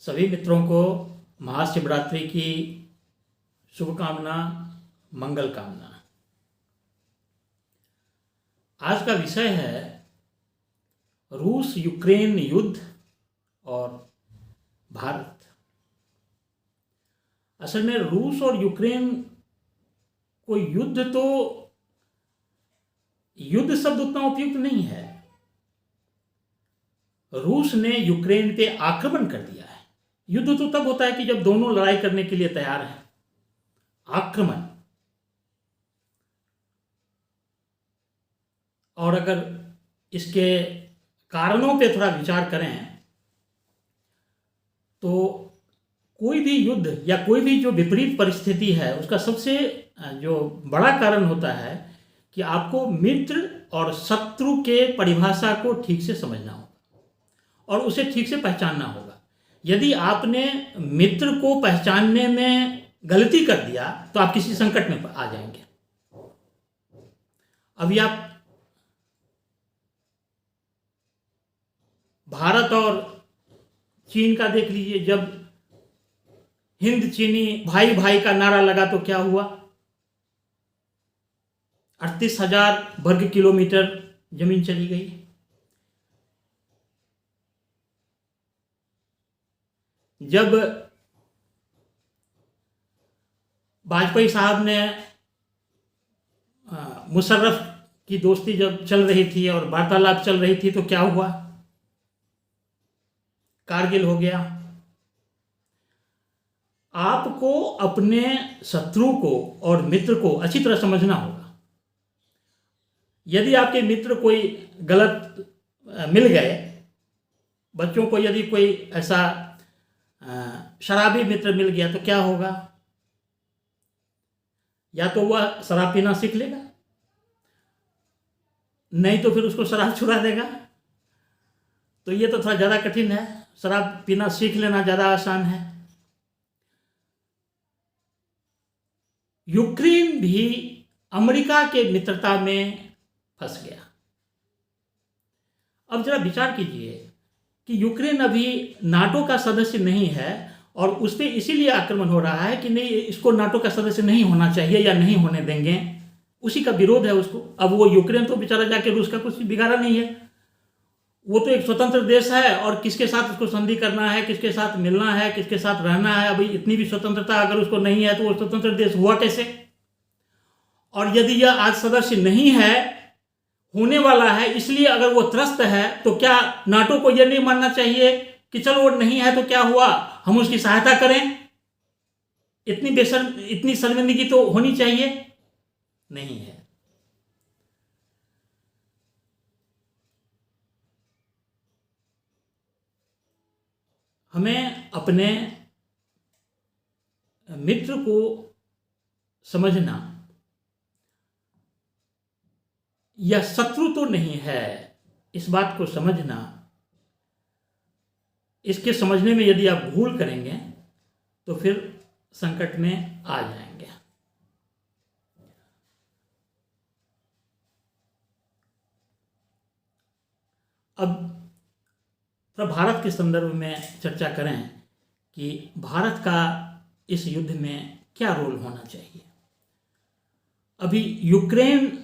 सभी मित्रों को महाशिवरात्रि की शुभकामना, मंगल कामना। आज का विषय है रूस यूक्रेन युद्ध और भारत। असल में रूस और यूक्रेन को युद्ध शब्द उतना उपयुक्त नहीं है। रूस ने यूक्रेन पे आक्रमण कर दिया है। युद्ध तो तब होता है कि जब दोनों लड़ाई करने के लिए तैयार हैं। आक्रमण, और अगर इसके कारणों पे थोड़ा विचार करें तो कोई भी युद्ध या कोई भी जो विपरीत परिस्थिति है उसका सबसे जो बड़ा कारण होता है कि आपको मित्र और शत्रु के परिभाषा को ठीक से समझना होगा और उसे ठीक से पहचानना होगा। यदि आपने मित्र को पहचानने में गलती कर दिया तो आप किसी संकट में आ जाएंगे। अभी आप भारत और चीन का देख लीजिए। जब हिंद चीनी भाई भाई का नारा लगा तो क्या हुआ? 38,000 वर्ग किलोमीटर जमीन चली गई। जब वाजपेयी साहब ने मुशर्रफ की दोस्ती जब चल रही थी और वार्तालाप चल रही थी तो क्या हुआ? कारगिल हो गया। आपको अपने शत्रु को और मित्र को अच्छी तरह समझना होगा। यदि आपके मित्र कोई गलत मिल गए, बच्चों को यदि कोई ऐसा शराबी मित्र मिल गया तो क्या होगा? या तो वह शराब पीना सीख लेगा, नहीं तो फिर उसको शराब छुड़ा देगा। तो ये तो थोड़ा ज़्यादा कठिन है। शराब पीना सीख लेना ज़्यादा आसान है। यूक्रेन भी अमेरिका के मित्रता में फंस गया। अब जरा विचार कीजिए कि यूक्रेन अभी नाटो का सदस्य नहीं है और उस पर इसीलिए आक्रमण हो रहा है कि नहीं, इसको नाटो का सदस्य नहीं होना चाहिए या नहीं होने देंगे। उसी का विरोध है उसको। अब वो यूक्रेन तो बेचारा जाके रूस का कुछ बिगाड़ा नहीं है। वो तो एक स्वतंत्र देश है और किसके साथ उसको संधि करना है, किसके साथ मिलना है, किसके साथ रहना है, अभी इतनी भी स्वतंत्रता अगर उसको नहीं है तो वो स्वतंत्र देश हुआ कैसे? और यदि यह आज सदस्य नहीं है, होने वाला है, इसलिए अगर वो त्रस्त है तो क्या नाटो को यह नहीं मानना चाहिए कि चलो वो नहीं है तो क्या हुआ, हम उसकी सहायता करें? इतनी शर्मिंदगी तो होनी चाहिए? नहीं है। हमें अपने मित्र को समझना, यह शत्रु तो नहीं है, इस बात को समझना। इसके समझने में यदि आप भूल करेंगे तो फिर संकट में आ जाएंगे। अब भारत के संदर्भ में चर्चा करें कि भारत का इस युद्ध में क्या रोल होना चाहिए। अभी यूक्रेन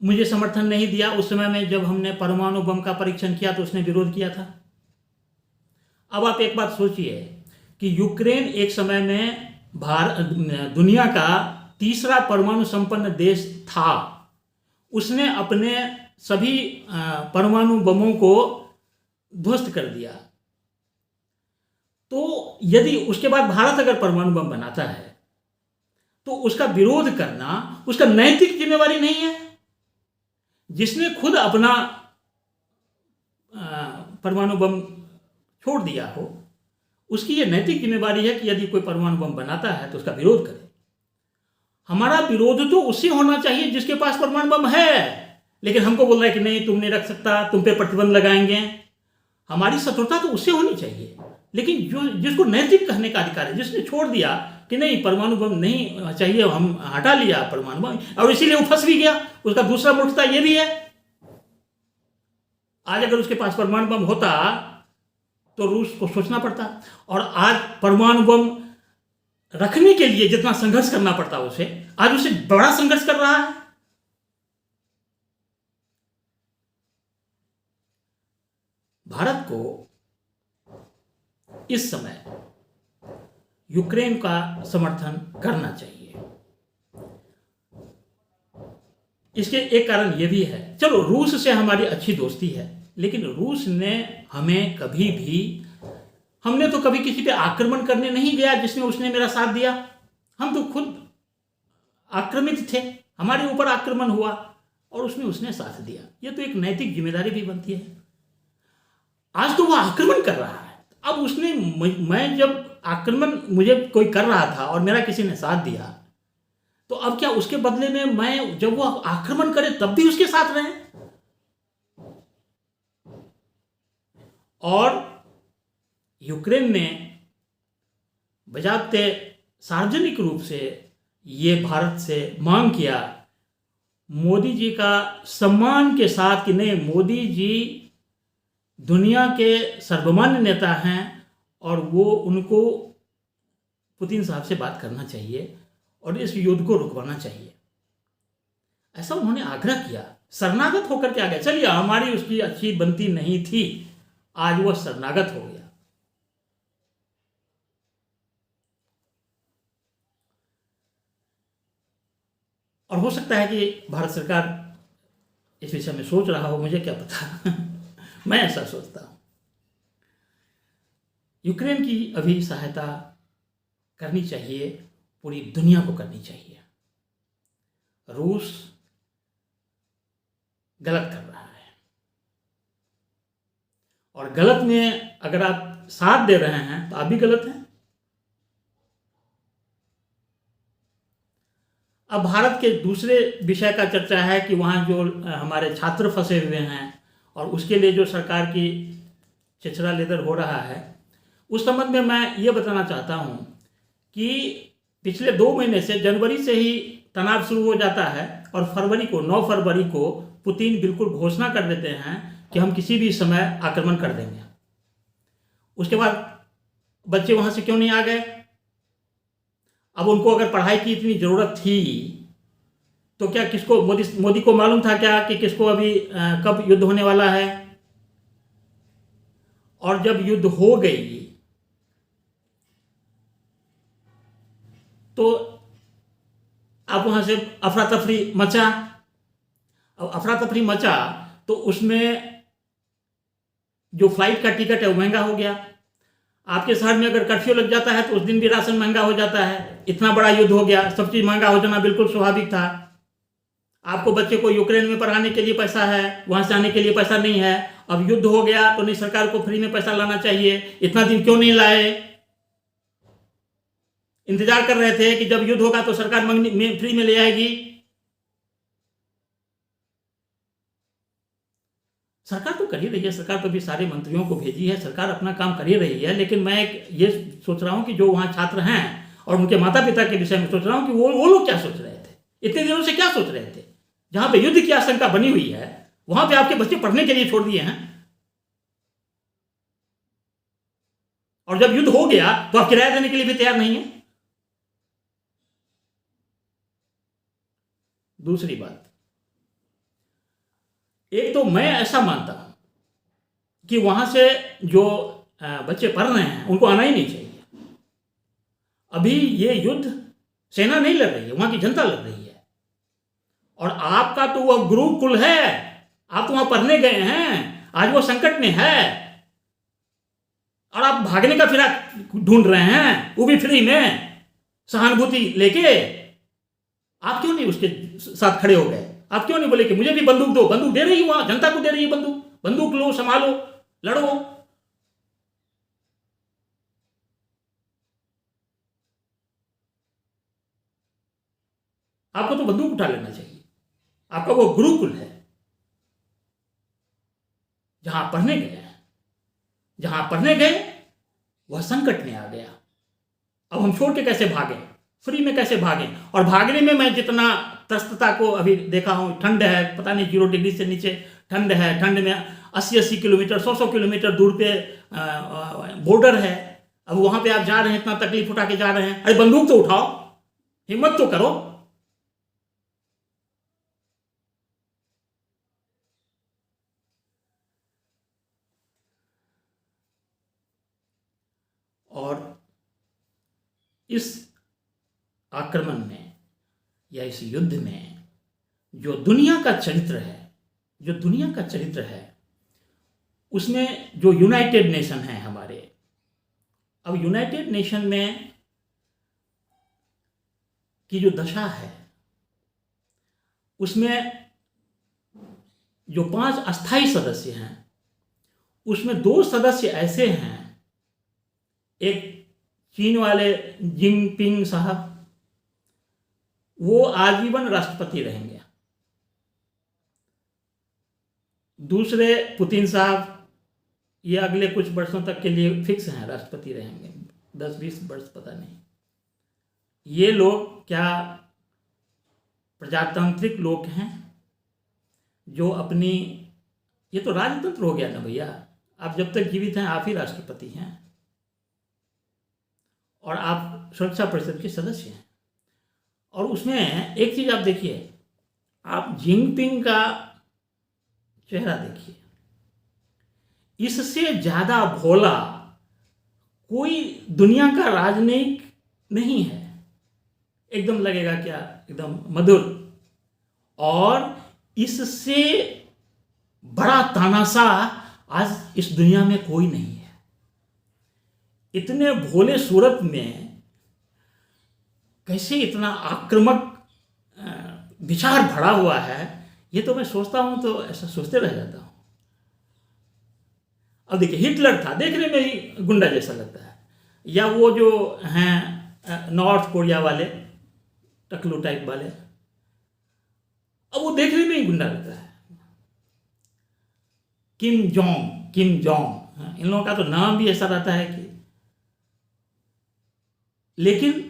मुझे समर्थन नहीं दिया। उस समय में जब हमने परमाणु बम का परीक्षण किया तो उसने विरोध किया था। अब आप एक बात सोचिए कि यूक्रेन एक समय में दुनिया का तीसरा परमाणु संपन्न देश था। उसने अपने सभी परमाणु बमों को ध्वस्त कर दिया। तो यदि उसके बाद भारत अगर परमाणु बम बनाता है तो उसका विरोध करना उसका नैतिक जिम्मेवारी नहीं है? जिसने खुद अपना परमाणु बम छोड़ दिया हो, उसकी यह नैतिक जिम्मेवारी है कि यदि कोई परमाणु बम बनाता है तो उसका विरोध करे। हमारा विरोध तो उससे होना चाहिए जिसके पास परमाणु बम है, लेकिन हमको बोल रहा है कि नहीं तुम नहीं रख सकता, तुम पे प्रतिबंध लगाएंगे। हमारी शत्रुता तो उससे होनी चाहिए, लेकिन जिसको नैतिक कहने का अधिकार है, जिसने छोड़ दिया कि नहीं परमाणु बम नहीं चाहिए, हम हटा लिया परमाणु बम, और इसीलिए वो फंस भी गया। उसका दूसरा मूर्खता ये भी है। आज अगर उसके पास परमाणु बम होता तो रूस को सोचना पड़ता, और आज परमाणु बम रखने के लिए जितना संघर्ष करना पड़ता उसे, आज उसे बड़ा संघर्ष कर रहा है। भारत को इस समय यूक्रेन का समर्थन करना चाहिए। इसके एक कारण यह भी है, चलो रूस से हमारी अच्छी दोस्ती है, लेकिन रूस ने हमें कभी भी, हमने तो कभी किसी पे आक्रमण करने नहीं गया जिसमें उसने मेरा साथ दिया। हम तो खुद आक्रमित थे, हमारे ऊपर आक्रमण हुआ और उसमें उसने साथ दिया। यह तो एक नैतिक जिम्मेदारी भी बनती है। आज तो वह आक्रमण कर रहा है, अब उसने, मैं जब आक्रमण मुझे कोई कर रहा था और मेरा किसी ने साथ दिया, तो अब क्या उसके बदले में मैं जब वो आक्रमण करे तब भी उसके साथ रहे? और यूक्रेन ने बजाते सार्वजनिक रूप से ये भारत से मांग किया, मोदी जी का सम्मान के साथ, कि नहीं, मोदी जी दुनिया के सर्वमान्य नेता हैं और वो, उनको पुतिन साहब से बात करना चाहिए और इस युद्ध को रुकवाना चाहिए। ऐसा उन्होंने आग्रह किया, शरणागत होकर के आ गया। चलिए, हमारी उसकी अच्छी बनती नहीं थी, आज वह शरणागत हो गया। और हो सकता है कि भारत सरकार इस विषय में सोच रहा हो, मुझे क्या पता मैं ऐसा सोचता हूं। यूक्रेन की अभी सहायता करनी चाहिए, पूरी दुनिया को करनी चाहिए। रूस गलत कर रहा है, और गलत में अगर आप साथ दे रहे हैं तो आप भी गलत हैं। अब भारत के दूसरे विषय का चर्चा है कि वहाँ जो हमारे छात्र फंसे हुए हैं और उसके लिए जो सरकार की चिथड़ा लेदर हो रहा है, उस संबंध में मैं ये बताना चाहता हूँ कि पिछले 2 महीने से, जनवरी से ही तनाव शुरू हो जाता है और फरवरी को, 9 फरवरी को पुतिन बिल्कुल घोषणा कर देते हैं कि हम किसी भी समय आक्रमण कर देंगे। उसके बाद बच्चे वहाँ से क्यों नहीं आ गए? अब उनको अगर पढ़ाई की इतनी ज़रूरत थी तो क्या किसको, मोदी को मालूम था क्या कि किसको अभी कब युद्ध होने वाला है? और जब युद्ध हो गई तो अब वहाँ से अफरा तफरी मचा। अब अफरा तफरी मचा तो उसमें जो फ्लाइट का टिकट है वो महंगा हो गया। आपके शहर में अगर कर्फ्यू लग जाता है तो उस दिन भी राशन महंगा हो जाता है। इतना बड़ा युद्ध हो गया, सब चीज़ महंगा हो जाना बिल्कुल स्वाभाविक था। आपको बच्चे को यूक्रेन में पढ़ाने के लिए पैसा है, वहाँ से आने के लिए पैसा नहीं है। अब युद्ध हो गया तो नहीं, सरकार को फ्री में पैसा लाना चाहिए, इतना दिन क्यों नहीं लाए? इंतजार कर रहे थे कि जब युद्ध होगा तो सरकार फ्री में ले आएगी। सरकार तो कर ही रही है, सरकार तो भी सारे मंत्रियों को भेजी है, सरकार अपना काम कर ही रही है। लेकिन मैं ये सोच रहा हूँ कि जो वहाँ छात्र हैं और उनके माता पिता के विषय में सोच रहा हूँ कि वो लोग क्या सोच रहे थे, इतने दिनों से क्या सोच रहे थे? जहाँ पे युद्ध की आशंका बनी हुई है वहाँ पे आपके बच्चे पढ़ने के लिए छोड़ दिए हैं, और जब युद्ध हो गया तो आप किराया देने के लिए भी तैयार नहीं है। दूसरी बात, एक तो मैं ऐसा मानता हूं कि वहां से जो बच्चे पढ़ रहे हैं उनको आना ही नहीं चाहिए। अभी ये युद्ध सेना नहीं लड़ रही है, वहां की जनता लड़ रही है। और आपका तो वह गुरुकुल है, आप तो वहां पढ़ने गए हैं, आज वो संकट में है और आप भागने का फिराक ढूंढ रहे हैं, वो भी फ्री में, सहानुभूति लेके। आप क्यों नहीं उसके साथ खड़े हो गए? आप क्यों नहीं बोले कि मुझे भी बंदूक दो? बंदूक दे रही है, वहां जनता को दे रही है बंदूक, बंदूक लो, संभालो, लड़ो। आपको तो बंदूक उठा लेना चाहिए। आपका वो गुरुकुल है जहां पढ़ने गए हैं, जहां पढ़ने गए वह संकट में आ गया। अब हम छोड़ के कैसे भागें, फ्री में कैसे भागें? और भागने में मैं जितना त्रस्तता को अभी देखा हूं, ठंड है, पता नहीं 0 डिग्री से नीचे ठंड है, ठंड में 80-80 किलोमीटर 100-100 किलोमीटर दूर पे बॉर्डर है। अब वहां पे आप जा रहे हैं, इतना तकलीफ उठा के जा रहे हैं, अरे बंदूक तो उठाओ, हिम्मत तो करो। और इस आक्रमण में या इस युद्ध में जो दुनिया का चरित्र है, उसमें जो यूनाइटेड नेशन है हमारे, अब यूनाइटेड नेशन में की जो दशा है, उसमें जो 5 अस्थाई सदस्य हैं, उसमें 2 सदस्य ऐसे हैं, एक चीन वाले जिनपिंग साहब, वो आजीवन राष्ट्रपति रहेंगे। दूसरे पुतिन साहब, ये अगले कुछ वर्षों तक के लिए फिक्स हैं, राष्ट्रपति रहेंगे, 10-20 वर्ष पता नहीं। ये लोग क्या प्रजातांत्रिक लोग हैं जो अपनी, ये तो राजतंत्र हो गया ना भैया, आप जब तक जीवित हैं आप ही राष्ट्रपति हैं और आप सुरक्षा परिषद के सदस्य हैं। और उसमें एक चीज आप देखिए, आप जिनपिंग का चेहरा देखिए, इससे ज्यादा भोला कोई दुनिया का राजनयिक नहीं है। एकदम लगेगा क्या, एकदम मधुर। और इससे बड़ा तानाशाह आज इस दुनिया में कोई नहीं है। इतने भोले सूरत में कैसे इतना आक्रामक विचार भरा हुआ है, ये तो मैं सोचता हूं तो ऐसा सोचते रह जाता हूं। अब देखिए, हिटलर था, देखने में ही गुंडा जैसा लगता है, या वो जो हैं नॉर्थ कोरिया वाले टकलू टाइप वाले, अब वो देखने में ही गुंडा लगता है। किम जोंग, इन लोगों का तो नाम भी ऐसा रहता है कि, लेकिन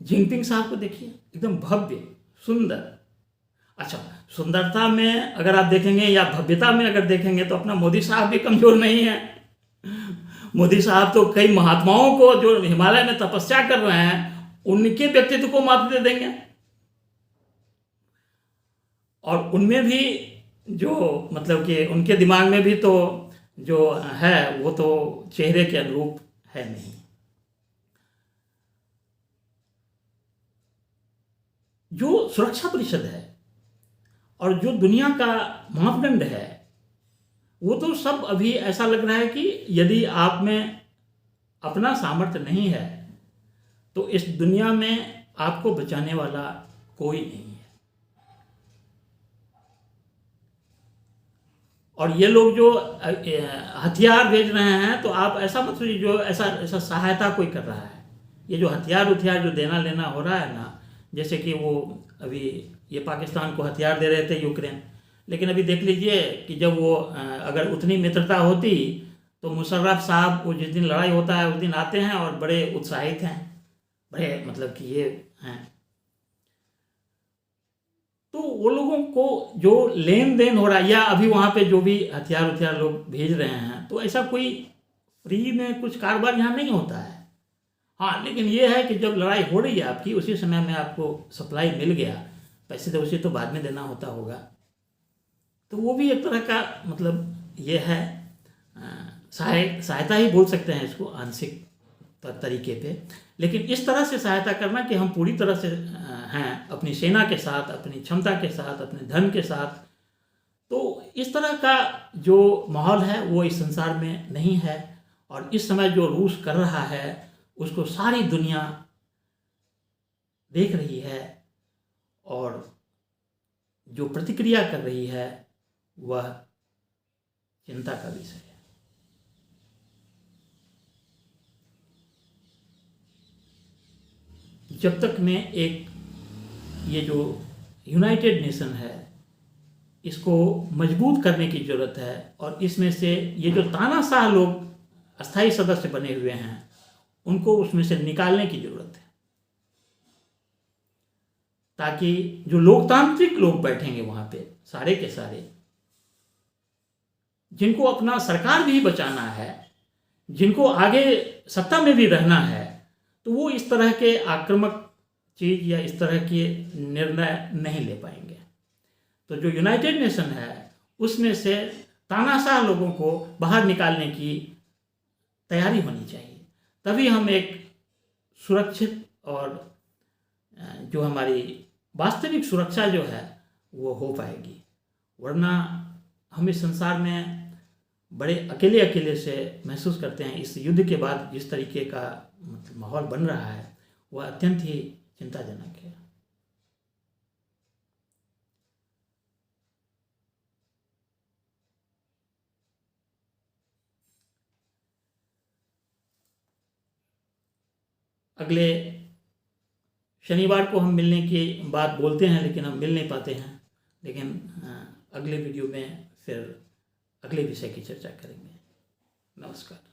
जिनपिंग साहब को देखिए, एकदम भव्य सुंदर। अच्छा, सुंदरता में अगर आप देखेंगे या भव्यता में अगर देखेंगे तो अपना मोदी साहब भी कमजोर नहीं है। मोदी साहब तो कई महात्माओं को जो हिमालय में तपस्या कर रहे हैं, उनके व्यक्तित्व को मात दे देंगे। और उनमें भी जो मतलब कि उनके दिमाग में भी तो जो है वो तो चेहरे के अनुरूप है नहीं। जो सुरक्षा परिषद है और जो दुनिया का मापदंड है, वो तो सब अभी ऐसा लग रहा है कि यदि आप में अपना सामर्थ्य नहीं है तो इस दुनिया में आपको बचाने वाला कोई नहीं है। और ये लोग जो हथियार भेज रहे हैं, तो आप ऐसा मत सोचिए जो ऐसा सहायता कोई कर रहा है। ये जो हथियार जो देना लेना हो रहा है ना, जैसे कि वो अभी ये पाकिस्तान को हथियार दे रहे थे यूक्रेन, लेकिन अभी देख लीजिए कि जब वो अगर उतनी मित्रता होती तो मुशर्रफ साहब वो जिस दिन लड़ाई होता है उस दिन आते हैं और बड़े उत्साहित हैं, बड़े मतलब कि ये हैं। तो वो लोगों को जो लेन देन हो रहा है, या अभी वहाँ पे जो भी हथियार लोग भेज रहे हैं, तो ऐसा कोई फ्री में कुछ कारोबार यहाँ नहीं होता है। हाँ, लेकिन ये है कि जब लड़ाई हो रही है आपकी, उसी समय में आपको सप्लाई मिल गया, पैसे तो उसे तो बाद में देना होता होगा, तो वो भी एक तरह का मतलब ये है, सहायता ही बोल सकते हैं इसको आंशिक तरीके पे। लेकिन इस तरह से सहायता करना कि हम पूरी तरह से हैं अपनी सेना के साथ, अपनी क्षमता के साथ, अपने धन के साथ, तो इस तरह का जो माहौल है वो इस संसार में नहीं है। और इस समय जो रूस कर रहा है उसको सारी दुनिया देख रही है, और जो प्रतिक्रिया कर रही है वह चिंता का विषय है। जब तक में एक ये जो यूनाइटेड नेशन है इसको मजबूत करने की ज़रूरत है, और इसमें से ये जो तानाशाह लोग अस्थायी सदस्य बने हुए हैं उनको उसमें से निकालने की ज़रूरत है, ताकि जो लोकतांत्रिक लोग बैठेंगे वहाँ पे सारे के सारे, जिनको अपना सरकार भी बचाना है, जिनको आगे सत्ता में भी रहना है, तो वो इस तरह के आक्रामक चीज़ या इस तरह के निर्णय नहीं ले पाएंगे। तो जो यूनाइटेड नेशन है उसमें से तानाशाह लोगों को बाहर निकालने की तैयारी होनी चाहिए, तभी हम एक सुरक्षित और जो हमारी वास्तविक सुरक्षा जो है वो हो पाएगी। वरना हम इस संसार में बड़े अकेले अकेले से महसूस करते हैं। इस युद्ध के बाद जिस तरीके का माहौल बन रहा है वह अत्यंत ही चिंताजनक है। अगले शनिवार को हम मिलने की बात बोलते हैं, लेकिन हम मिल नहीं पाते हैं। लेकिन अगले वीडियो में फिर अगले विषय की चर्चा करेंगे। नमस्कार।